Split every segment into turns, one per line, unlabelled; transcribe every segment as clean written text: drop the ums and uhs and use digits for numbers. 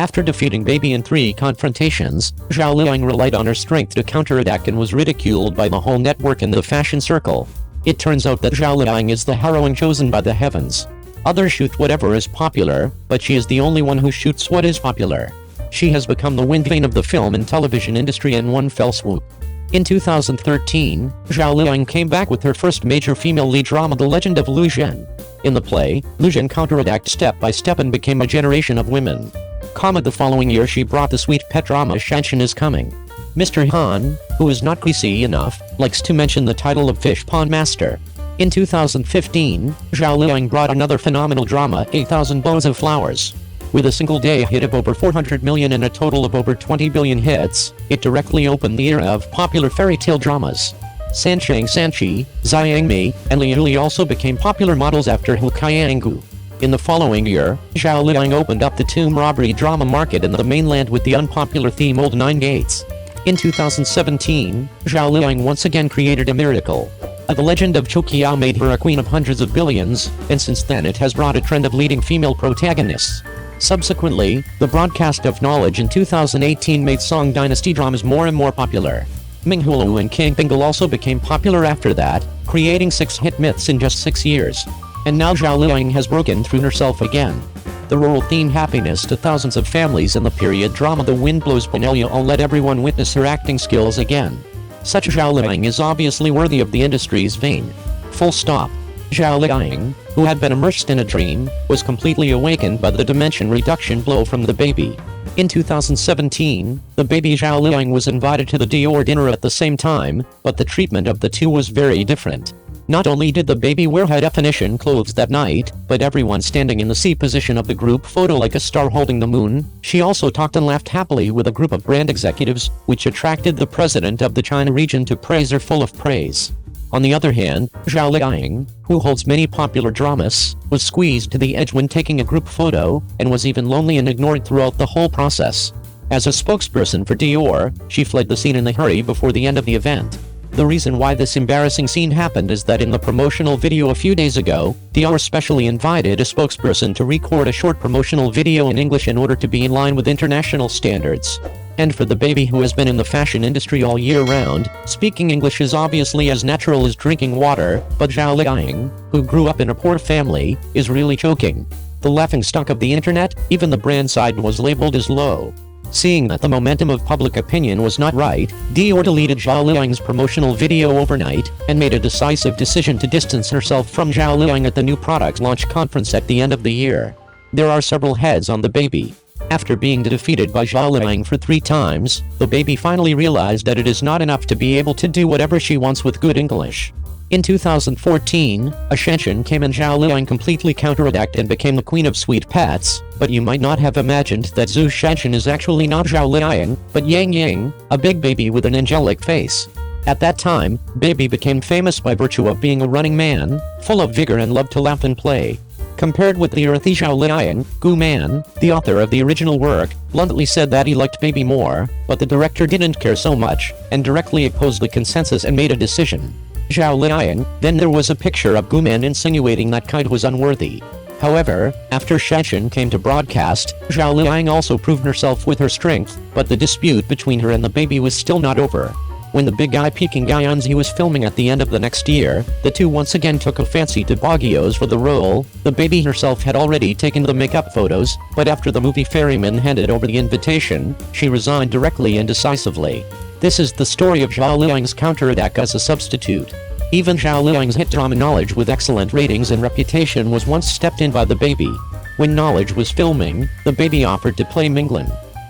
After defeating Baby in 3 confrontations, Zhao Liying relied on her strength to counterattack and was ridiculed by the whole network and the fashion circle. It turns out that Zhao Liying is the heroine chosen by the heavens. Others shoot whatever is popular, but she is the only one who shoots what is popular. She has become the wind vane of the film and television industry in one fell swoop. In 2013, Zhao Liying came back with her first major female lead drama, The Legend of Lu Zhen. In the play, Lu Zhen counterattacked step by step and became a generation of women. The following year she brought the sweet pet drama Shanshan is Coming. Mr. Han, who is not greasy enough, likes to mention the title of Fish Pond Master. In 2015, Zhao Liying brought another phenomenal drama, 8,000 Bows of Flowers. With a single day hit of over 400 million and a total of over 20 billion hits, it directly opened the era of popular fairy tale dramas. Sanshang Sanchi, Zhang Mi, and Liu Li also became popular models after Hu Kaiyangu. In the following year, Zhao Liying opened up the tomb robbery drama market in the mainland with the unpopular theme Old Nine Gates. In 2017, Zhao Liying once again created a miracle. The Legend of Chokiao made her a queen of hundreds of billions, and since then it has brought a trend of leading female protagonists. Subsequently, the broadcast of Knowledge in 2018 made Song Dynasty dramas more and more popular. Ming Hulu and King Bingle also became popular after that, creating 6 hit myths in just 6 years. And now Zhao Liying has broken through herself again. The rural theme happiness to thousands of families in the period drama The Wind Blows Benelia all let everyone witness her acting skills again. Such Zhao Liying is obviously worthy of the industry's vein. Full stop. Zhao Liying, who had been immersed in a dream, was completely awakened by the dimension reduction blow from the baby. In 2017, the baby Zhao Liying was invited to the Dior dinner at the same time, but the treatment of the two was very different. Not only did the baby wear high-definition clothes that night, but everyone standing in the C position of the group photo like a star holding the moon, she also talked and laughed happily with a group of brand executives, which attracted the president of the China region to praise her full of praise. On the other hand, Zhao Liying, who holds many popular dramas, was squeezed to the edge when taking a group photo, and was even lonely and ignored throughout the whole process. As a spokesperson for Dior, she fled the scene in a hurry before the end of the event. The reason why this embarrassing scene happened is that in the promotional video a few days ago, Dior specially invited a spokesperson to record a short promotional video in English in order to be in line with international standards. And for the baby who has been in the fashion industry all year round, speaking English is obviously as natural as drinking water, but Zhao Liying, who grew up in a poor family, is really choking. The laughingstock of the internet, even the brand side was labeled as low. Seeing that the momentum of public opinion was not right, Dior deleted Zhao Liying's promotional video overnight, and made a decisive decision to distance herself from Zhao Liying at the new product launch conference at the end of the year. There are several heads on the baby. After being defeated by Zhao Liying for 3 times, the baby finally realized that it is not enough to be able to do whatever she wants with good English. In 2014, a Shanshan came and Zhao Liying completely counterattacked and became the queen of sweet pets, but you might not have imagined that Zhu Shanshan is actually not Zhao Liying, but Yang Ying, a big baby with an angelic face. At that time, Baby became famous by virtue of being a running man, full of vigor and loved to laugh and play. Compared with the earthy Zhao Liying, Gu Man, the author of the original work, bluntly said that he liked Baby more, but the director didn't care so much, and directly opposed the consensus and made a decision. Zhao Liying, then there was a picture of Gu Man insinuating that kind was unworthy. However, after Shanshan came to broadcast, Zhao Liying also proved herself with her strength, but the dispute between her and the baby was still not over. When the big guy Peking Guyanzi was filming at the end of the next year, the two once again took a fancy to Baguios for the role. The baby herself had already taken the makeup photos, but after the movie Ferryman handed over the invitation, she resigned directly and decisively. This is the story of Zhao Liying's counterattack as a substitute. Even Zhao Liying's hit drama Knowledge with excellent ratings and reputation was once stepped in by the baby. When Knowledge was filming, the baby offered to play Minglin.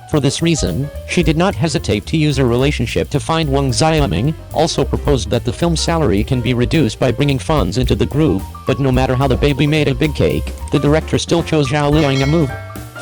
For this reason, she did not hesitate to use her relationship to find Wang Yibo, also proposed that the film salary can be reduced by bringing funds into the group, but no matter how the baby made a big cake, the director still chose Zhao Liying a move.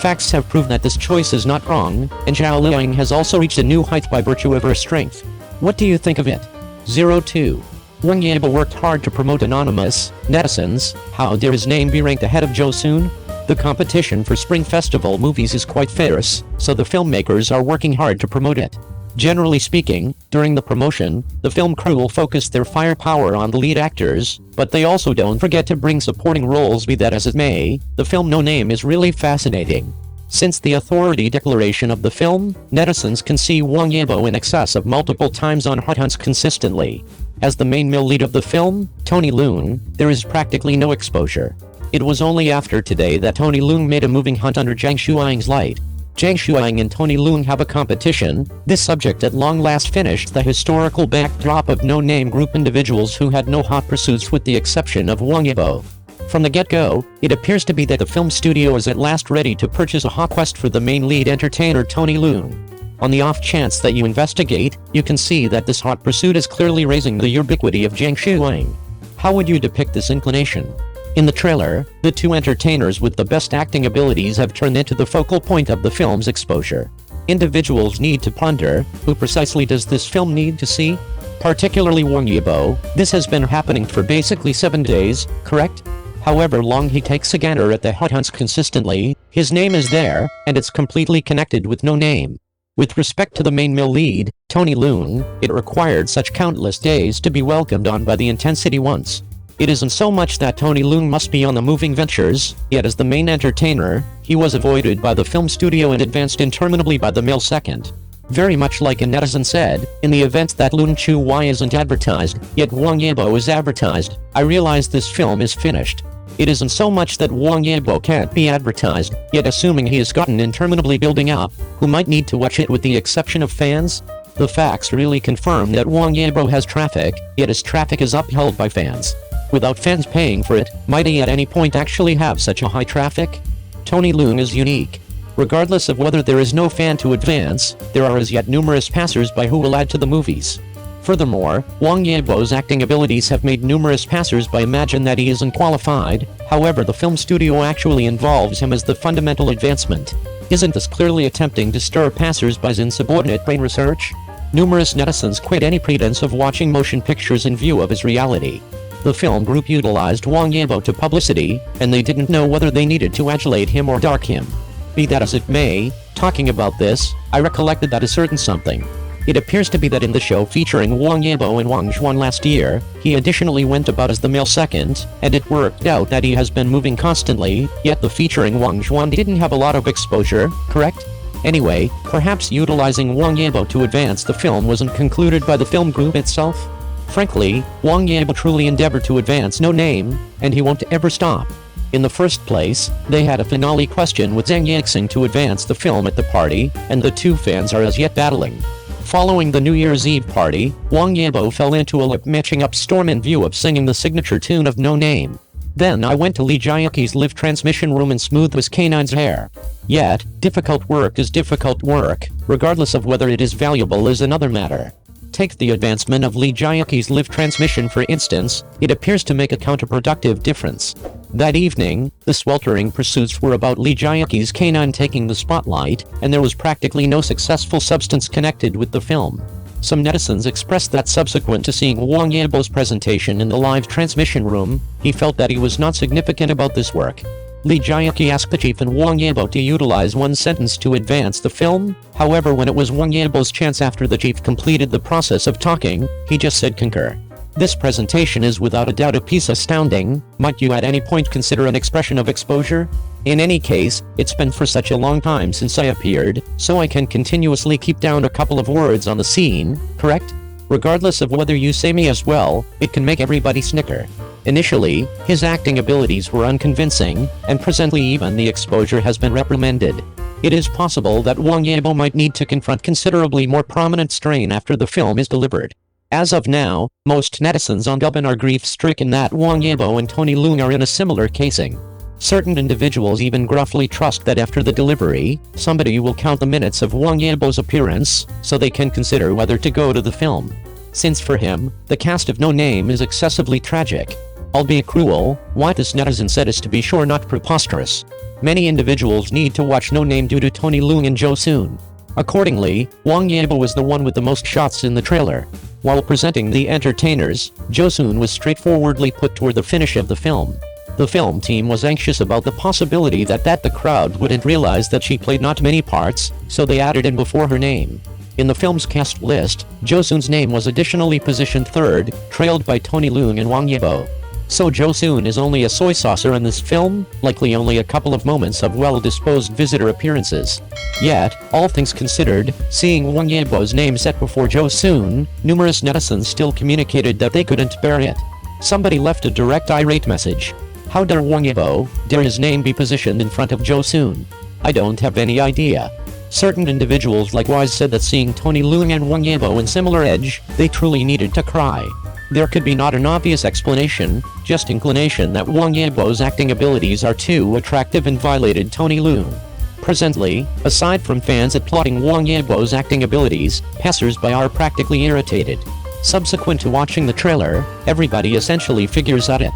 Facts have proven that this choice is not wrong, and Zhao Liying has also reached a new height by virtue of her strength. What do you think of it? 02. Wang Yibo worked hard to promote Anonymous. Netizens, how dare his name be ranked ahead of Joseon? The competition for Spring Festival movies is quite fierce, so the filmmakers are working hard to promote it. Generally speaking, during the promotion, the film crew will focus their firepower on the lead actors, but they also don't forget to bring supporting roles. Be that as it may, the film No Name is really fascinating. Since the authority declaration of the film, netizens can see Wang Yibo in excess of multiple times on hot hunts consistently. As the main male lead of the film, Tony Leung, there is practically no exposure. It was only after today that Tony Leung made a moving hunt under Zhang Shuaying's light. Zhang Shuaying and Tony Leung have a competition. This subject at long last finished the historical backdrop of no-name group individuals who had no hot pursuits with the exception of Wang Yibo. From the get-go, it appears to be that the film studio is at last ready to purchase a hot quest for the main lead entertainer Tony Leung. On the off chance that you investigate, you can see that this hot pursuit is clearly raising the ubiquity of Zhang Shuaying. How would you depict this inclination? In the trailer, the two entertainers with the best acting abilities have turned into the focal point of the film's exposure. Individuals need to ponder, who precisely does this film need to see? Particularly Wang Yibo. This has been happening for basically 7 days, correct? However long he takes a gander at the hot hunts consistently, his name is there, and it's completely connected with no name. With respect to the main male lead, Tony Leung, it required such countless days to be welcomed on by the intensity once. It isn't so much that Tony Leung must be on the moving ventures, yet as the main entertainer, he was avoided by the film studio and advanced interminably by the male second. Very much like a netizen said, in the event that Leung Chu-wai isn't advertised, yet Wang Yibo is advertised, I realize this film is finished. It isn't so much that Wang Yibo can't be advertised, yet assuming he has gotten interminably building up, who might need to watch it with the exception of fans? The facts really confirm that Wang Yibo has traffic, yet his traffic is upheld by fans. Without fans paying for it, might he at any point actually have such a high traffic? Tony Leung is unique. Regardless of whether there is no fan to advance, there are as yet numerous passers-by who will add to the movies. Furthermore, Wang Yibo's acting abilities have made numerous passers-by imagine that he isn't qualified. However, the film studio actually involves him as the fundamental advancement. Isn't this clearly attempting to stir passers-by's insubordinate brain research? Numerous netizens quit any pretense of watching motion pictures in view of his reality. The film group utilized Wang Yibo to publicity, and they didn't know whether they needed to adulate him or dark him. Be that as it may, talking about this, I recollected that a certain something. It appears to be that in the show featuring Wang Yibo and Wang Zhuan last year, he additionally went about as the male second, and it worked out that he has been moving constantly, yet the featuring Wang Zhuan didn't have a lot of exposure, correct? Anyway, perhaps utilizing Wang Yibo to advance the film wasn't concluded by the film group itself? Frankly, Wang Yibo truly endeavored to advance no name, and he won't ever stop. In the first place, they had a finale question with Zhang Yixing to advance the film at the party, and the two fans are as yet battling. Following the New Year's Eve party, Wang Yibo fell into a lip-matching-up storm in view of singing the signature tune of No Name. Then I went to Lee Jiaqi's live transmission room and smoothed his canine's hair. Yet, difficult work is difficult work, regardless of whether it is valuable is another matter. Take the advancement of Lee Jiaqi's live transmission for instance, it appears to make a counterproductive difference. That evening, the sweltering pursuits were about Lee Jiaqi's canine taking the spotlight, and there was practically no successful substance connected with the film. Some netizens expressed that subsequent to seeing Wang Yibo's presentation in the live transmission room, he felt that he was not significant about this work. Lee Jiaqi asked the chief and Wang Yibo to utilize one sentence to advance the film. However, when it was Wang Yibo's chance after the chief completed the process of talking, he just said concur. This presentation is without a doubt a piece astounding. Might you at any point consider an expression of exposure? In any case, it's been for such a long time since I appeared, so I can continuously keep down a couple of words on the scene, correct? Regardless of whether you say me as well, it can make everybody snicker. Initially, his acting abilities were unconvincing, and presently even the exposure has been reprimanded. It is possible that Wang Yibo might need to confront considerably more prominent strain after the film is delivered. As of now, most netizens on Dublin are grief-stricken that Wang Yibo and Tony Leung are in a similar casing. Certain individuals even gruffly trust that after the delivery, somebody will count the minutes of Wang Yibo's appearance, so they can consider whether to go to the film. Since for him, the cast of No Name is excessively tragic. Albeit cruel, what this netizen said is to be sure not preposterous. Many individuals need to watch No Name due to Tony Leung and Jo Soon. Accordingly, Wang Yibo was the one with the most shots in the trailer. While presenting the entertainers, Jo Soon was straightforwardly put toward the finish of the film. The film team was anxious about the possibility that the crowd wouldn't realize that she played not many parts, so they added in before her name. In the film's cast list, Jo Soon's name was additionally positioned third, trailed by Tony Leung and Wang Yibo. So Josun is only a soy saucer in this film, likely only a couple of moments of well-disposed visitor appearances. Yet, all things considered, seeing Wang Yibo's name set before Josun, numerous netizens still communicated that they couldn't bear it. Somebody left a direct irate message. How dare Wang Yibo dare his name be positioned in front of Josun? I don't have any idea. Certain individuals likewise said that seeing Tony Leung and Wang Yibo in similar edge, they truly needed to cry. There could be not an obvious explanation, just inclination that Wang Yibo's acting abilities are too attractive and violated Tony Leung. Presently, aside from fans applauding Wang Yibo's acting abilities, passers-by are practically irritated. Subsequent to watching the trailer, everybody essentially figures out it.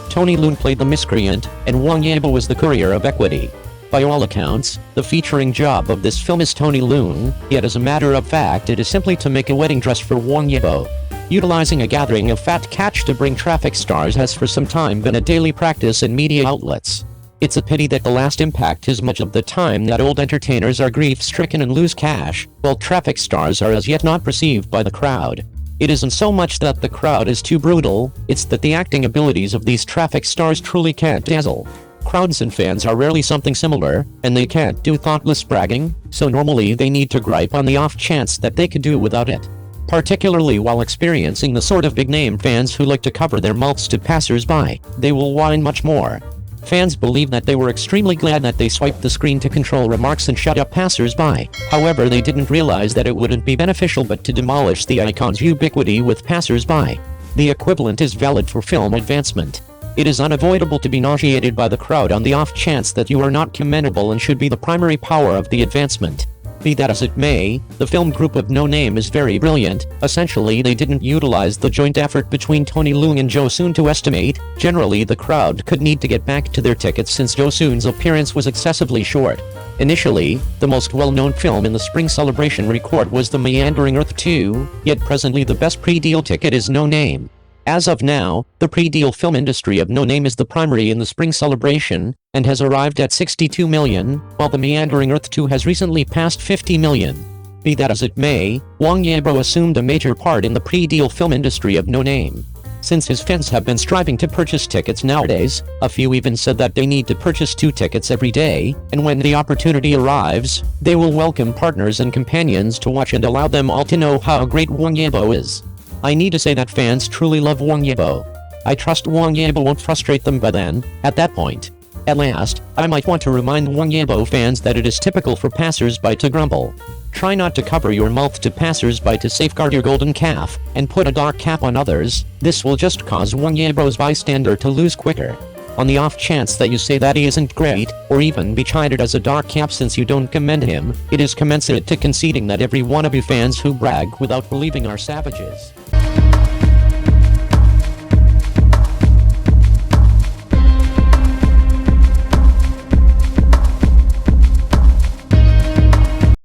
Tony Leung played the miscreant, and Wang Yibo was the courier of equity. By all accounts, the featuring job of this film is Tony Leung, yet as a matter of fact it is simply to make a wedding dress for Wang Yibo. Utilizing a gathering of fat cats to bring traffic stars has for some time been a daily practice in media outlets. It's a pity that the last impact is much of the time that old entertainers are grief-stricken and lose cash, while traffic stars are as yet not perceived by the crowd. It isn't so much that the crowd is too brutal, it's that the acting abilities of these traffic stars truly can't dazzle. Crowds and fans are rarely something similar, and they can't do thoughtless bragging, so normally they need to gripe on the off chance that they could do without it. Particularly while experiencing the sort of big-name fans who like to cover their mouths to passers-by, they will whine much more. Fans believe that they were extremely glad that they swiped the screen to control remarks and shut up passers-by. However, they didn't realize that it wouldn't be beneficial but to demolish the icon's ubiquity with passers-by. The equivalent is valid for film advancement. It is unavoidable to be nauseated by the crowd on the off chance that you are not commendable and should be the primary power of the advancement. Be that as it may, the film group of No Name is very brilliant. Essentially, they didn't utilize the joint effort between Tony Leung and Josun to estimate. Generally, the crowd could need to get back to their tickets since Josun's appearance was excessively short. Initially, the most well-known film in the spring celebration record was The Meandering Earth 2, yet presently the best pre-deal ticket is No Name. As of now, the pre-deal film industry of No Name is the primary in the spring celebration, and has arrived at 62 million, while The Meandering Earth 2 has recently passed 50 million. Be that as it may, Wang Yibo assumed a major part in the pre-deal film industry of No Name. Since his fans have been striving to purchase tickets nowadays, a few even said that they need to purchase 2 tickets every day, and when the opportunity arrives, they will welcome partners and companions to watch and allow them all to know how great Wang Yibo is. I need to say that fans truly love Wang Yibo. I trust Wang Yibo won't frustrate them by then, at that point. At last, I might want to remind Wang Yibo fans that it is typical for passers-by to grumble. Try not to cover your mouth to passers-by to safeguard your golden calf, and put a dark cap on others. This will just cause Wang Yibo's bystander to lose quicker. On the off chance that you say that he isn't great, or even be chided as a dark cap since you don't commend him, it is commensurate to conceding that every wannabe fans who brag without believing are savages.